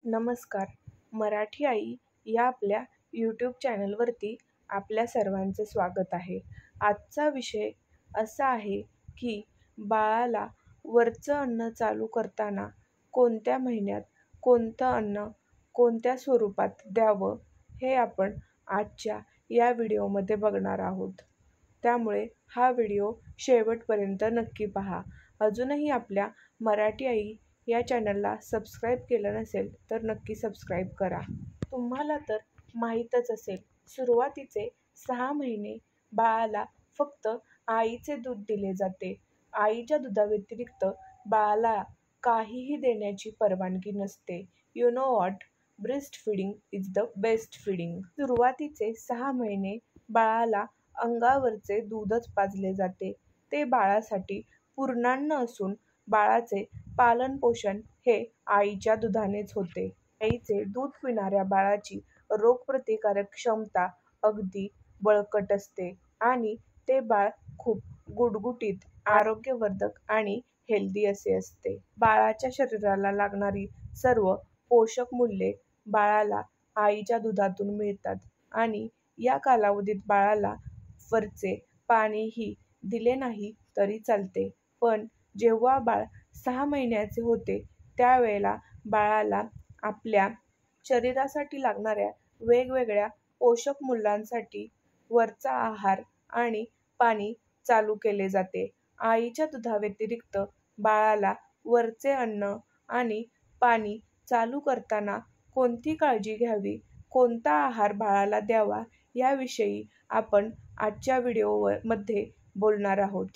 नमस्कार. मराठी आई या आपल्या यूट्यूब चॅनलवरती आपल्या सर्वांचे स्वागत आहे. आजचा विषय असा आहे की बाळाला वरचं अन्न चालू करताना कोणत्या महिन्यात कोणतं अन्न कोणत्या स्वरूपात द्यावं हे आपण आजच्या या व्हिडिओमध्ये बघणार आहोत. त्यामुळे हा व्हिडिओ शेवटपर्यंत नक्की पहा. अजूनही आपल्या मराठी आई या चॅनलला सबस्क्राईब केलं नसेल तर नक्की सबस्क्राईब करा. तुम्हाला तर माहीतच असेल, सुरुवातीचे 6 महिने बाळाला फक्त आईचे दूध दिले जाते. आईच्या दुधाव्यतिरिक्त बाळाला काहीही देण्याची परवानगी नसते. You know what? Breast feeding is the best feeding. सुरुवातीचे 6 महिने बाळाला अंगावरचे दूधच पाजले जाते. ते बाळासाठी पूर्णान्न असून बाळाचे पालनपोषण हे आईच्या दुधानेच होते. आईचे दूध पिणाऱ्या बाळाची रोगप्रतिकारक क्षमता अगदी बळकट असते आणि ते बाळ खूप गुटगुटीत, आरोग्यवर्धक आणि हेल्दी असे असते. बाळाच्या शरीराला लागणारी सर्व पोषक मूल्ये बाळाला आईच्या दुधातून मिळतात आणि या कालावधीत बाळाला वरचे पाणीही दिले नाही तरी चालते. पण जेव्हा बाळ 6 महिन्याचे होते त्यावेळेला बाळाला आपल्या शरीरासाठी लागणाऱ्या वेगवेगळ्या पोषक मूल्यांसाठी वरचा आहार आणि पाणी चालू केले जाते. आईच्या दुधाव्यतिरिक्त बाळाला वरचे अन्न आणि पाणी चालू करताना कोणती काळजी घ्यावी, कोणता आहार बाळाला द्यावा याविषयी आपण आजच्या व्हिडिओमध्ये बोलणार आहोत.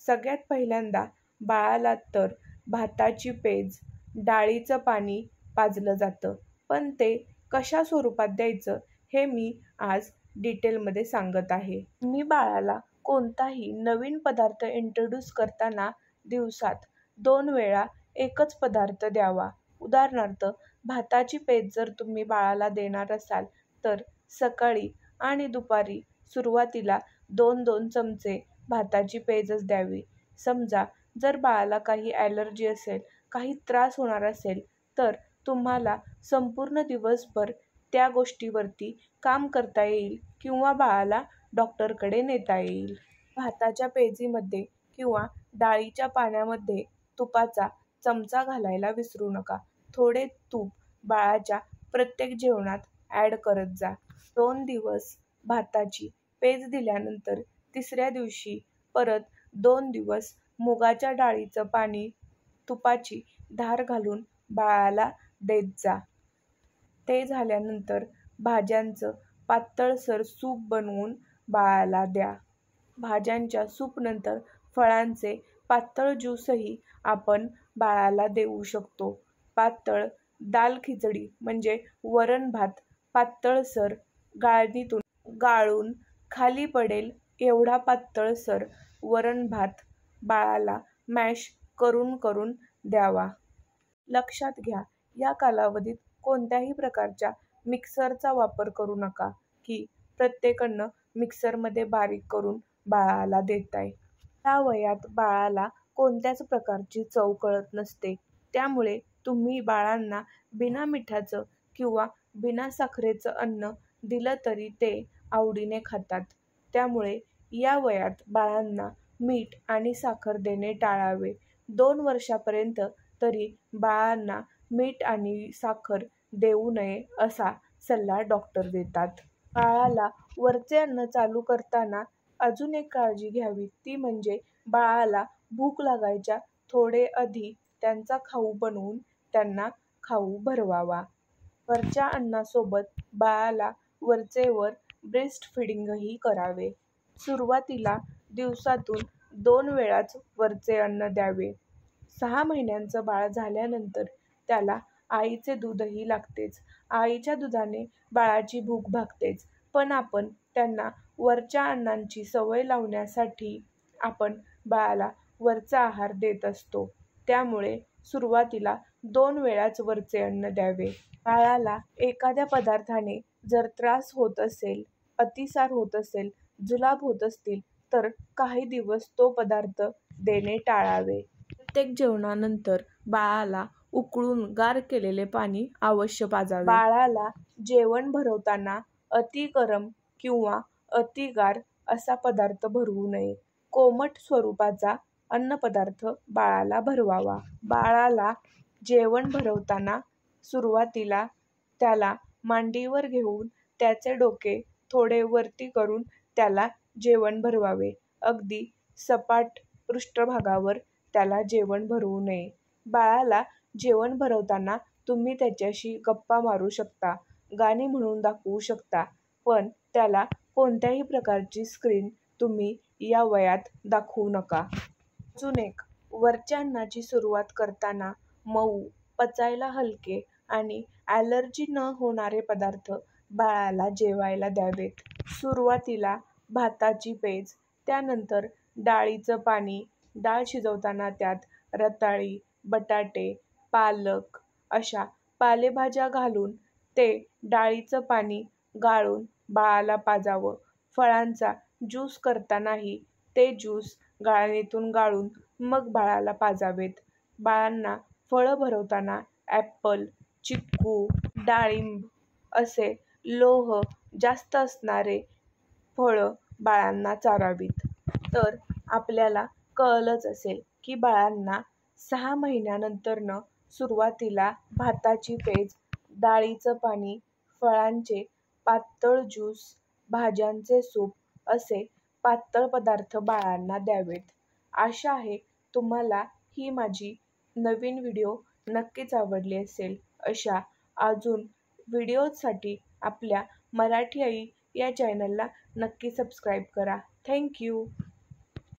सगळ्यात पहिल्यांदा बाळाला तर भाताची पेज, डाळीचं पाणी पाजलं जातं. पण ते कशा स्वरूपात द्यायचं हे मी आज डिटेलमध्ये सांगत आहे. मी बाळाला कोणताही नवीन पदार्थ इंट्रोड्यूस करताना दिवसात 2 वेळा एकच पदार्थ द्यावा. उदाहरणार्थ, भाताची पेज जर तुम्ही बाळाला देणार असाल तर सकाळी आणि दुपारी सुरुवातीला 2-2 चमचे भाताची पेजच द्यावी. समजा जर बाळाला काही ॲलर्जी असेल, काही त्रास होणार असेल तर तुम्हाला संपूर्ण दिवसभर त्या गोष्टीवरती काम करता येईल किंवा बाळाला डॉक्टरकडे नेता येईल. भाताच्या पेजीमध्ये किंवा डाळीच्या पाण्यामध्ये तुपाचा चमचा घालायला विसरू नका. थोडे तूप बाळाच्या प्रत्येक जेवणात ॲड करत जा. 2 दिवस भाताची पेज दिल्यानंतर तिसऱ्या दिवशी परत 2 दिवस मुगाच्या डाळीचं पाणी तुपाची धार घालून बाळाला देत जा. ते झाल्यानंतर भाज्यांचं पातळसर सूप बनवून बाळाला द्या. भाज्यांच्या सूपनंतर फळांचे पातळ ज्यूसही आपण बाळाला देऊ शकतो. पातळ दाल खिचडी म्हणजे वरण भात पातळसर गाळणीतून गाळून खाली पडेल एवढा पातळसर वरण भात बाळाला मॅश करून करून द्यावा. लक्षात घ्या, या कालावधीत कोणत्याही प्रकारच्या मिक्सरचा वापर करू नका की प्रत्येक अन्न मिक्सरमध्ये बारीक करून बाळाला देताय. या वयात बाळाला कोणत्याच प्रकारची चव कळत नसते. त्यामुळे तुम्ही बाळांना बिना मिठाचं किंवा बिना साखरेचं अन्न दिलं तरी ते आवडीने खातात. त्यामुळे या वयात बाळांना मीठ आणि साखर देणे टाळावे. 2 वर्षापर्यंत तरी बाळांना मीठ आणि साखर देऊ नये असा सल्ला डॉक्टर देतात. बाळाला वरचे अन्न चालू करताना अजून एक काळजी घ्यावी, ती म्हणजे बाळाला भूक लागायच्या थोडे आधी त्यांचा खाऊ बनवून त्यांना खाऊ भरवावा. वरच्या अन्नासोबत बाळाला वरचेवर ब्रेस्ट फीडिंगही करावे. सुरुवातीला दिवसातून 2 वेळाच वरचे अन्न द्यावे. 6 महिन्यांचं बाळ झाल्यानंतर त्याला आईचे दूधही लागतेच. आईच्या दुधाने बाळाची भूक भागतेच. पण आपण त्यांना वरच्या अन्नांची सवय लावण्यासाठी आपण बाळाला वरचा आहार देत असतो. त्यामुळे सुरुवातीला 2 वेळाच वरचे अन्न द्यावे. बाळाला एखाद्या पदार्थाने जर त्रास होत असेल, अतिसार होत असेल, जुलाब होत असतील तर काही दिवस तो पदार्थ देणे टाळावे. प्रत्येक जेवणानंतर बाळाला उकळून गार केलेले पाणी अवश्य पाजावे. बाळाला जेवण भरवताना अति गरम किंवा अति गार असा पदार्थ भरवू नये. कोमट स्वरूपाचा अन्नपदार्थ बाळाला भरवावा. बाळाला जेवण भरवताना सुरुवातीला त्याला मांडीवर घेऊन त्याचे डोके थोडे वरती करून त्याला जेवण भरवावे. अगदी सपाट पृष्ठभागावर त्याला जेवण भरवू नये. बाळाला जेवण भरवताना तुम्ही त्याच्याशी गप्पा मारू शकता, गाणी म्हणून दाखवू शकता, पण त्याला कोणत्याही प्रकारची स्क्रीन तुम्ही या वयात दाखवू नका. अजून एक, वरच्या अन्नाची सुरुवात करताना मऊ, पचायला हलके आणि ॲलर्जी न होणारे पदार्थ बाळाला जेवायला द्यावेत. सुरुवातीला भाताची पेज, त्यानंतर डाळीचं पाणी. डाळ शिजवताना त्यात रताळी, बटाटे, पालक अशा पालेभाज्या घालून ते डाळीचं पाणी गाळून बाळाला पाजावं. फळांचा ज्यूस करतानाही ते ज्यूस गाळणीतून गाळून मग बाळाला पाजावेत. बाळांना फळं भरवताना ॲपल, चिक्कू, डाळिंब असे लोह जास्त असणारे फळं बाळांना चारावीत. तर आपल्याला कळलंच असेल की बाळांना 6 महिन्यानंतरनं सुरुवातीला भाताची पेज, डाळीचं पाणी, फळांचे पातळ ज्यूस, भाज्यांचे सूप असे पातळ पदार्थ बाळांना द्यावेत. आशा आहे तुम्हाला ही माझी नवीन व्हिडिओ नक्कीच आवडली असेल. अशा अजून व्हिडिओजसाठी आपल्या मराठी आई या चॅनलला नक्की सबस्क्राईब करा. Thank you.